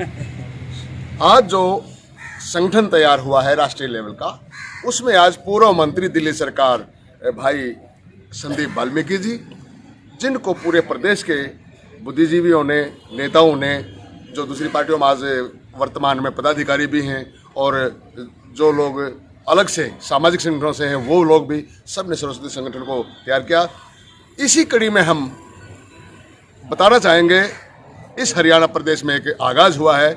आज जो संगठन तैयार हुआ है राष्ट्रीय लेवल का, उसमें आज पूर्व मंत्री दिल्ली सरकार भाई संदीप वाल्मीकि जी, जिनको पूरे प्रदेश के बुद्धिजीवियों ने, नेताओं ने, जो दूसरी पार्टियों में आज वर्तमान में पदाधिकारी भी हैं और जो लोग अलग से सामाजिक संगठनों से हैं वो लोग भी, सब ने सरस्वती संगठन को तैयार किया। इसी कड़ी में हम बताना चाहेंगे, इस हरियाणा प्रदेश में एक आगाज हुआ है।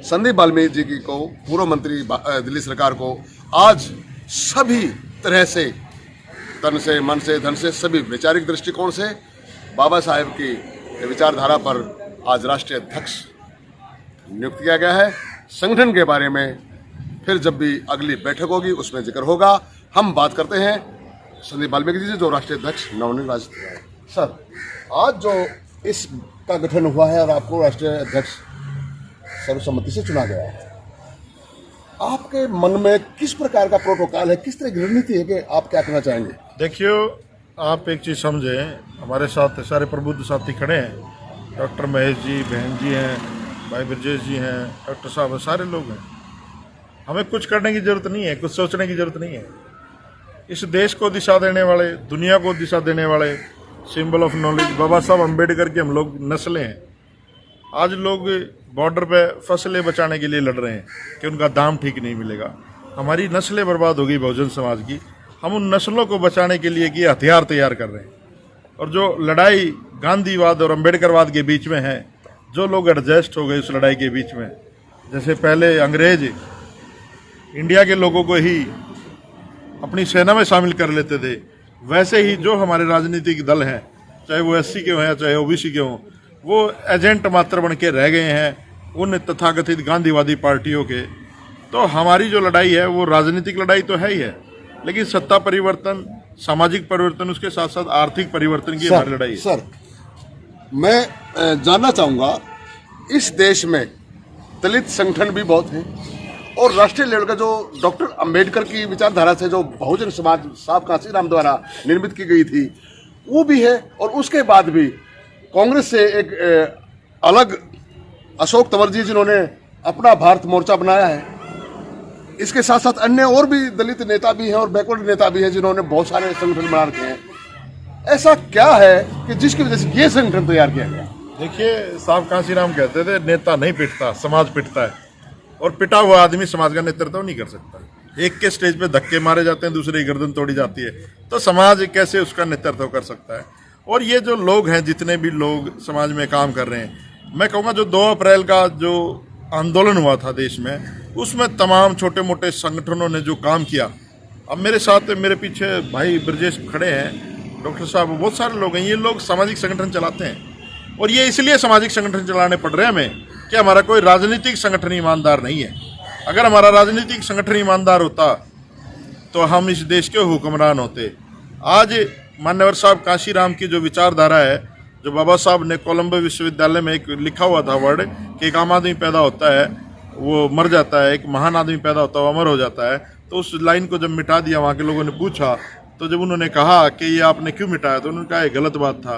संदीप वाल्मीकि जी को, पूर्व मंत्री दिल्ली सरकार को, आज सभी तरह से, तन से, मन से, धन से, सभी वैचारिक दृष्टिकोण से बाबा साहेब की विचारधारा पर आज राष्ट्रीय अध्यक्ष नियुक्त किया गया है। संगठन के बारे में फिर जब भी अगली बैठक होगी उसमें जिक्र होगा। हम बात करते हैं संदीप वाल्मीकि जी से, जो राष्ट्रीय अध्यक्ष नवनिर्वाचित हुआ है। सर, आज जो इसका गठन हुआ है और आपको राष्ट्रीय अध्यक्ष सर्वसम्मति से चुना गया है, आपके मन में किस प्रकार का प्रोटोकॉल है, किस तरह की रणनीति है कि आप क्या करना चाहेंगे? देखियो, आप एक चीज़ समझें, हमारे साथ सारे प्रबुद्ध साथी खड़े हैं। डॉक्टर महेश जी, बहन जी हैं, भाई ब्रजेश जी हैं, डॉक्टर साहब हैं, सारे लोग हैं। हमें कुछ करने की ज़रूरत नहीं है, कुछ सोचने की ज़रूरत नहीं है। इस देश को दिशा देने वाले, दुनिया को दिशा देने वाले सिंबल ऑफ नॉलेज बाबा साहब अम्बेडकर की हम लोग नस्लें हैं। आज लोग बॉर्डर पे फसलें बचाने के लिए लड़ रहे हैं कि उनका दाम ठीक नहीं मिलेगा। हमारी नस्लें बर्बाद हो गई बहुजन समाज की, हम उन नस्लों को बचाने के लिए कि हथियार तैयार कर रहे हैं। और जो लड़ाई गांधीवाद और अम्बेडकरवाद के बीच में है, जो लोग एडजस्ट हो गए उस लड़ाई के बीच में, जैसे पहले अंग्रेज इंडिया के लोगों को ही अपनी सेना में शामिल कर लेते थे, वैसे ही जो हमारे राजनीतिक दल हैं, चाहे वो SC के हों या चाहे OBC के हों, वो एजेंट मात्र बन के रह गए हैं उन तथाकथित गांधीवादी पार्टियों के। तो हमारी जो लड़ाई है वो राजनीतिक लड़ाई तो है ही है, लेकिन सत्ता परिवर्तन, सामाजिक परिवर्तन, उसके साथ साथ आर्थिक परिवर्तन की हमारी लड़ाई है। सर, मैं जानना चाहूँगा, इस देश में दलित संगठन भी बहुत हैं और राष्ट्रीय लेवल का जो डॉक्टर अंबेडकर की विचारधारा से जो बहुजन समाज साहब कांशीराम द्वारा निर्मित की गई थी वो भी है, और उसके बाद भी कांग्रेस से एक अलग अशोक तंवर जी जिन्होंने अपना भारत मोर्चा बनाया है। इसके साथ साथ अन्य और भी दलित नेता भी हैं और बैकवर्ड नेता भी हैं जिन्होंने बहुत सारे संगठन बना रखे हैं। ऐसा क्या है कि जिसकी वजह से ये संगठन तैयार किया गया? देखिए, साहब कांशीराम कहते थे, नेता नहीं पिटता, समाज पिटता है, और पिटा हुआ आदमी समाज का नेतृत्व नहीं कर सकता। एक के स्टेज पे धक्के मारे जाते हैं, दूसरे की गर्दन तोड़ी जाती है, तो समाज कैसे उसका नेतृत्व कर सकता है? और ये जो लोग हैं, जितने भी लोग समाज में काम कर रहे हैं, मैं कहूँगा जो 2 अप्रैल का जो आंदोलन हुआ था देश में, उसमें तमाम छोटे मोटे संगठनों ने जो काम किया। अब मेरे साथ, मेरे पीछे भाई ब्रजेश खड़े हैं, डॉक्टर साहब, बहुत सारे लोग हैं, ये लोग सामाजिक संगठन चलाते हैं। और ये इसलिए सामाजिक संगठन चलाने पड़ रहे हैं हमें कि हमारा कोई राजनीतिक संगठन ईमानदार नहीं है। अगर हमारा राजनीतिक संगठन ईमानदार होता तो हम इस देश के हुक्मरान होते। आज मान्यवर साहब कांशीराम की जो विचारधारा है, जो बाबा साहब ने कोलंबो विश्वविद्यालय में एक लिखा हुआ था वर्ड कि एक आम आदमी पैदा होता है वो मर जाता है, एक महान आदमी पैदा होता है वो अमर हो जाता है, तो उस लाइन को जब मिटा दिया, वहाँ के लोगों ने पूछा, तो जब उन्होंने कहा कि ये आपने क्यों मिटाया, तो उन्होंने कहा ये गलत बात था।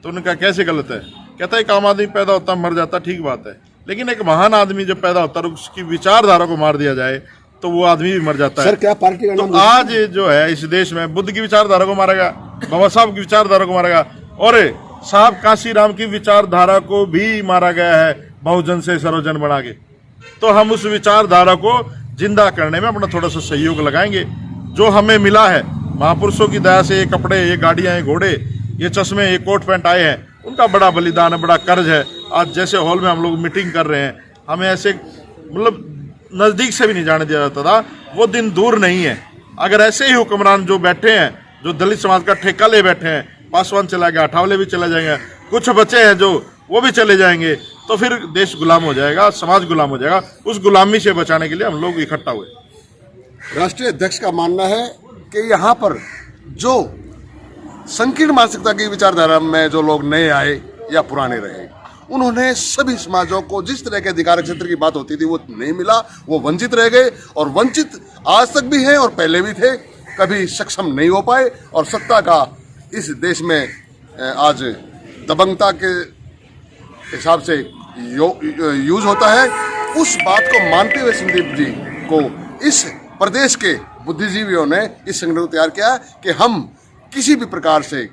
तो उन्होंने कहा कैसे गलत है? कहता है एक आम आदमी पैदा होता मर जाता, ठीक बात है, लेकिन एक महान आदमी जब पैदा होता है और उसकी विचारधारा को मार दिया जाए तो वो आदमी भी मर जाता है। सर, क्या पार्टी का नाम? तो आज जो है इस देश में बुद्ध की विचारधारा को मारा गया, बाबा साहब की विचारधारा को मारा गया, और साहब कांशीराम की विचारधारा को भी मारा गया है बहुजन से सर्वजन बना के। तो हम उस विचारधारा को जिंदा करने में अपना थोड़ा सा सहयोग लगाएंगे। जो हमें मिला है महापुरुषों की दया से, ये कपड़े, ये गाड़ियां, ये घोड़े, ये चश्मे, ये कोट पैंट आए हैं, उनका बड़ा बलिदान है, बड़ा कर्ज है। आज जैसे हॉल में हम लोग मीटिंग कर रहे हैं, हमें ऐसे मतलब नज़दीक से भी नहीं जाने दिया जाता था, वो दिन दूर नहीं है। अगर ऐसे ही हुक्मरान जो बैठे हैं, जो दलित समाज का ठेका ले बैठे हैं, पासवान चला गया, अठावले भी चले जाएंगे, कुछ बचे हैं जो वो भी चले जाएंगे, तो फिर देश गुलाम हो जाएगा, समाज गुलाम हो जाएगा। उस गुलामी से बचाने के लिए हम लोग इकट्ठा हुए। राष्ट्रीय अध्यक्ष का मानना है कि यहाँ पर जो संकीर्ण मानसिकता की विचारधारा में जो लोग नए आए या पुराने रहे, उन्होंने सभी समाजों को जिस तरह के अधिकार क्षेत्र की बात होती थी वो नहीं मिला, वो वंचित रह गए, और वंचित आज तक भी हैं और पहले भी थे, कभी सक्षम नहीं हो पाए। और सत्ता का इस देश में आज दबंगता के हिसाब से यूज होता है, उस बात को मानते हुए संदीप जी को इस प्रदेश के बुद्धिजीवियों ने इस संगठन को तैयार किया कि हम किसी भी प्रकार से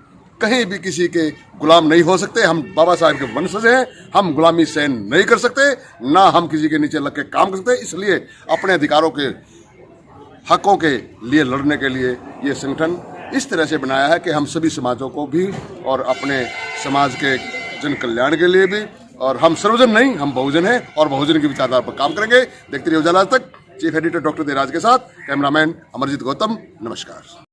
कहीं भी किसी के गुलाम नहीं हो सकते। हम बाबा साहब के वंशज हैं, हम गुलामी सहन नहीं कर सकते, ना हम किसी के नीचे लग के काम कर सकते। इसलिए अपने अधिकारों के, हकों के लिए लड़ने के लिए ये संगठन इस तरह से बनाया है कि हम सभी समाजों को भी और अपने समाज के जन कल्याण के लिए भी, और हम सर्वजन नहीं, हम बहुजन हैं और बहुजन की विचारधारा पर काम करेंगे। देखते रहिए उजाला आज तक। चीफ एडिटर डॉक्टर देराज के साथ कैमरामैन अमरजीत गौतम। नमस्कार।